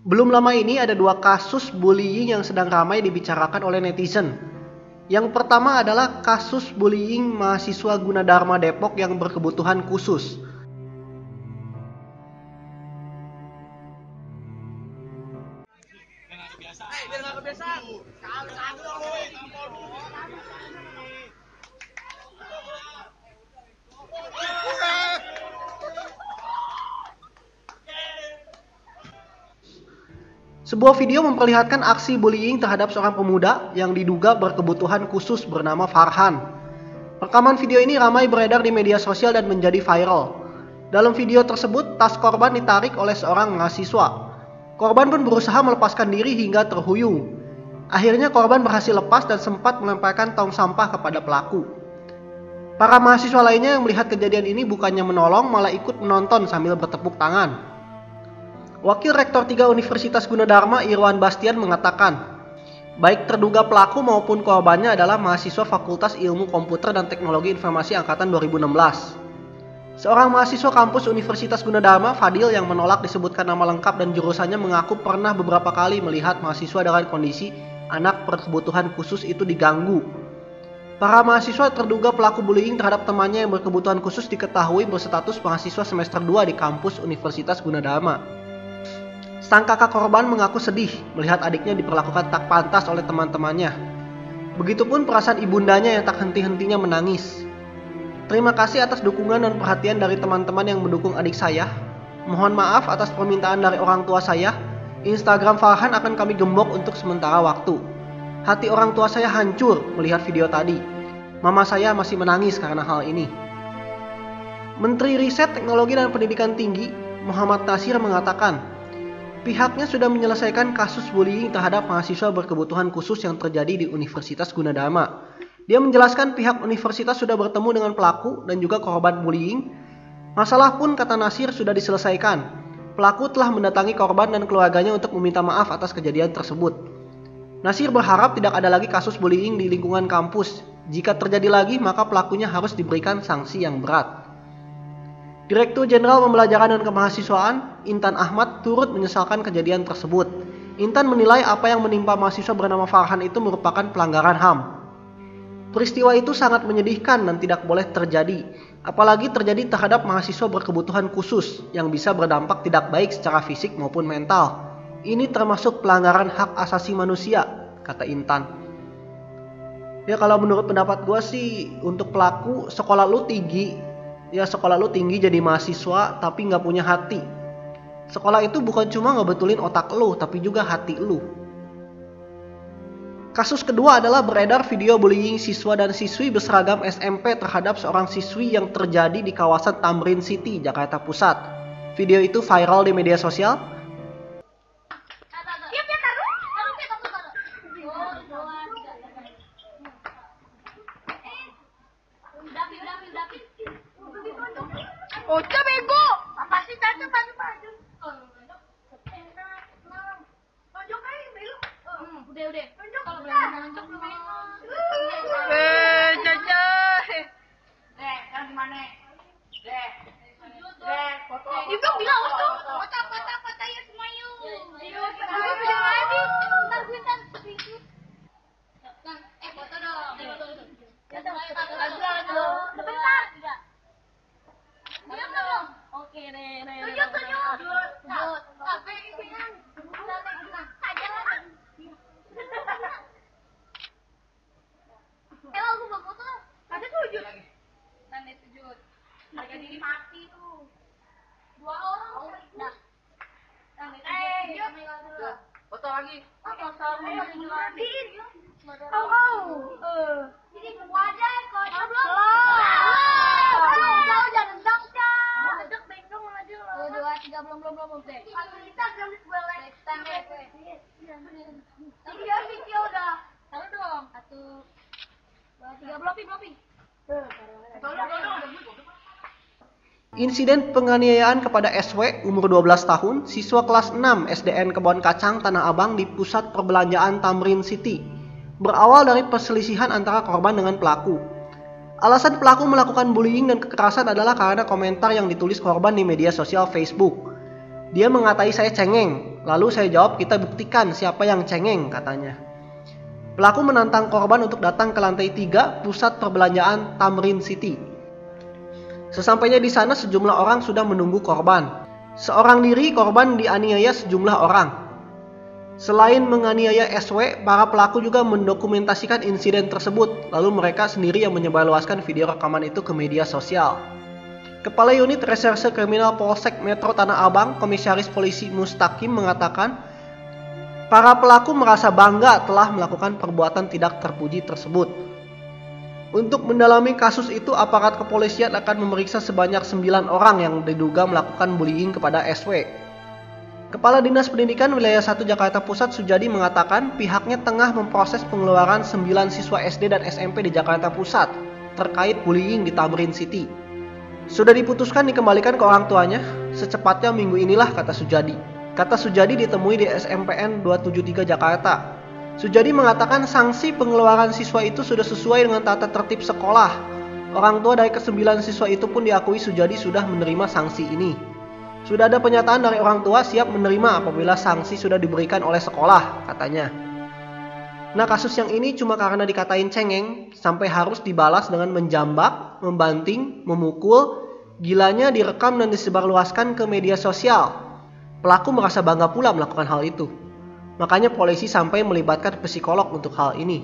Belum lama ini ada dua kasus bullying yang sedang ramai dibicarakan oleh netizen. Yang pertama adalah kasus bullying mahasiswa Gunadarma Depok yang berkebutuhan khusus. Sebuah video memperlihatkan aksi bullying terhadap seorang pemuda yang diduga berkebutuhan khusus bernama Farhan. Rekaman video ini ramai beredar di media sosial dan menjadi viral. Dalam video tersebut, tas korban ditarik oleh seorang mahasiswa. Korban pun berusaha melepaskan diri hingga terhuyung. Akhirnya korban berhasil lepas dan sempat melemparkan tong sampah kepada pelaku. Para mahasiswa lainnya yang melihat kejadian ini bukannya menolong, malah ikut menonton sambil bertepuk tangan. Wakil Rektor 3 Universitas Gunadarma Irwan Bastian mengatakan, baik terduga pelaku maupun korbannya adalah mahasiswa Fakultas Ilmu Komputer dan Teknologi Informasi Angkatan 2016. Seorang mahasiswa kampus Universitas Gunadarma, Fadil, yang menolak disebutkan nama lengkap dan jurusannya, mengaku pernah beberapa kali melihat mahasiswa dengan kondisi anak berkebutuhan khusus itu diganggu. Para mahasiswa terduga pelaku bullying terhadap temannya yang berkebutuhan khusus diketahui berstatus mahasiswa semester 2 di kampus Universitas Gunadarma. Sang kakak korban mengaku sedih melihat adiknya diperlakukan tak pantas oleh teman-temannya. Begitupun perasaan ibundanya yang tak henti-hentinya menangis. Terima kasih atas dukungan dan perhatian dari teman-teman yang mendukung adik saya. Mohon maaf atas permintaan dari orang tua saya. Instagram Farhan akan kami gembok untuk sementara waktu. Hati orang tua saya hancur melihat video tadi. Mama saya masih menangis karena hal ini. Menteri Riset, Teknologi dan Pendidikan Tinggi Muhammad Nasir mengatakan, pihaknya sudah menyelesaikan kasus bullying terhadap mahasiswa berkebutuhan khusus yang terjadi di Universitas Gunadarma. Dia menjelaskan pihak universitas sudah bertemu dengan pelaku dan juga korban bullying. Masalah pun, kata Nasir, sudah diselesaikan. Pelaku telah mendatangi korban dan keluarganya untuk meminta maaf atas kejadian tersebut. Nasir berharap tidak ada lagi kasus bullying di lingkungan kampus. Jika terjadi lagi, maka pelakunya harus diberikan sanksi yang berat. Direktur Jenderal Pembelajaran dan Kemahasiswaan, Intan Ahmad, turut menyesalkan kejadian tersebut. Intan menilai apa yang menimpa mahasiswa bernama Farhan itu merupakan pelanggaran HAM. Peristiwa itu sangat menyedihkan dan tidak boleh terjadi, apalagi terjadi terhadap mahasiswa berkebutuhan khusus yang bisa berdampak tidak baik secara fisik maupun mental. Ini termasuk pelanggaran hak asasi manusia, kata Intan. Ya, kalau menurut pendapat gue sih, untuk pelaku, sekolah lu tinggi jadi mahasiswa tapi nggak punya hati. Sekolah itu bukan cuma ngebetulin otak lu, tapi juga hati lu. Kasus kedua adalah beredar video bullying siswa dan siswi berseragam SMP terhadap seorang siswi yang terjadi di kawasan Tamrin City, Jakarta Pusat. Video itu viral di media sosial. Udah bego. Apa sih tante maju. Tonjok aja bego. Udah. Tonjok kalau belum nonjok belum Caca. Sekarang gimana? Foto. Ibu bilang foto ya semua yuk. Bilang lagi. Bentar. Foto dong. Bentar. Oke deh. Tunjuk. Apa ini kan? Aku belum foto. Ada sujud. Nanti sujud. Harga diri mati tuh. 2 orang. Nah. Foto lagi. Ini wajah kok. Belum deh. Kita gamis gue like. Iya, video udah. Taruh dong. 1, 2, 3, Insiden penganiayaan kepada SW umur 12 tahun, siswa kelas 6 SDN Kebon Kacang Tanah Abang di pusat perbelanjaan Tamrin City, berawal dari perselisihan antara korban dengan pelaku. Alasan pelaku melakukan bullying dan kekerasan adalah karena komentar yang ditulis korban di media sosial Facebook. Dia mengatai saya cengeng, Lalu saya jawab, kita buktikan siapa yang cengeng, katanya. Pelaku menantang korban untuk datang ke lantai 3 pusat perbelanjaan Tamrin City. Sesampainya di sana sejumlah orang sudah menunggu korban. Seorang diri korban dianiaya sejumlah orang. Selain menganiaya SW, para pelaku juga mendokumentasikan insiden tersebut. Lalu mereka sendiri yang menyebarluaskan video rekaman itu ke media sosial. Kepala Unit Reserse Kriminal Polsek Metro Tanah Abang, Komisaris Polisi Mustaqim mengatakan, para pelaku merasa bangga telah melakukan perbuatan tidak terpuji tersebut. Untuk mendalami kasus itu, aparat kepolisian akan memeriksa sebanyak 9 orang yang diduga melakukan bullying kepada SW. Kepala Dinas Pendidikan Wilayah 1 Jakarta Pusat Sujadi mengatakan pihaknya tengah memproses pengeluaran 9 siswa SD dan SMP di Jakarta Pusat terkait bullying di Tamrin City. Sudah diputuskan dikembalikan ke orang tuanya secepatnya minggu inilah, kata Sujadi. Kata Sujadi ditemui di SMPN 273 Jakarta. Sujadi mengatakan sanksi pengeluaran siswa itu sudah sesuai dengan tata tertib sekolah. Orang tua dari ke-9 siswa itu pun diakui Sujadi sudah menerima sanksi ini. Sudah ada pernyataan dari orang tua siap menerima apabila sanksi sudah diberikan oleh sekolah, katanya. Nah, kasus yang ini cuma karena dikatain cengeng sampai harus dibalas dengan menjambak, membanting, memukul. Gilanya direkam dan disebarluaskan ke media sosial. Pelaku merasa bangga pula melakukan hal itu. Makanya polisi sampai melibatkan psikolog untuk hal ini.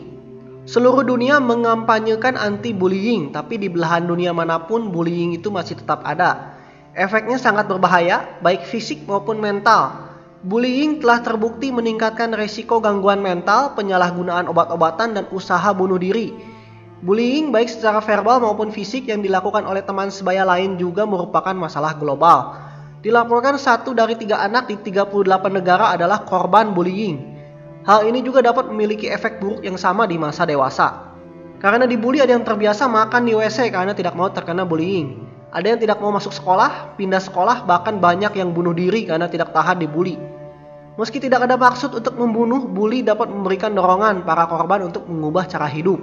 Seluruh dunia mengampanyekan anti-bullying, tapi di belahan dunia manapun bullying itu masih tetap ada. Efeknya sangat berbahaya, baik fisik maupun mental. Bullying telah terbukti meningkatkan resiko gangguan mental, penyalahgunaan obat-obatan, dan usaha bunuh diri. Bullying baik secara verbal maupun fisik yang dilakukan oleh teman sebaya lain juga merupakan masalah global. Dilaporkan 1 dari 3 anak di 38 negara adalah korban bullying. Hal ini juga dapat memiliki efek buruk yang sama di masa dewasa. Karena dibully, ada yang terbiasa makan di WC karena tidak mau terkena bullying. Ada yang tidak mau masuk sekolah, pindah sekolah, bahkan banyak yang bunuh diri karena tidak tahan dibully. Meski tidak ada maksud untuk membunuh, bully dapat memberikan dorongan para korban untuk mengubah cara hidup,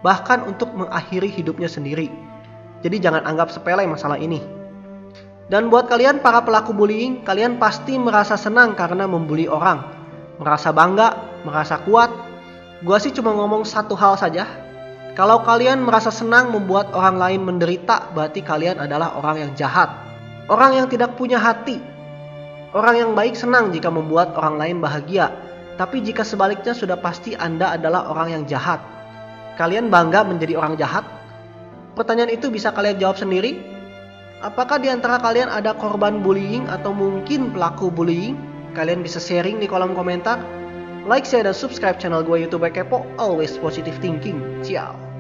bahkan untuk mengakhiri hidupnya sendiri. Jadi jangan anggap sepele masalah ini. Dan buat kalian para pelaku bullying, kalian pasti merasa senang karena membuli orang. Merasa bangga, merasa kuat. Gua sih cuma ngomong satu hal saja. Kalau kalian merasa senang membuat orang lain menderita, berarti kalian adalah orang yang jahat. Orang yang tidak punya hati. Orang yang baik senang jika membuat orang lain bahagia. Tapi jika sebaliknya, sudah pasti Anda adalah orang yang jahat. Kalian bangga menjadi orang jahat? Pertanyaan itu bisa kalian jawab sendiri. Apakah di antara kalian ada korban bullying atau mungkin pelaku bullying? Kalian bisa sharing di kolom komentar. Like, share, dan subscribe channel gue YouTube Kepo. Always positive thinking. Ciao.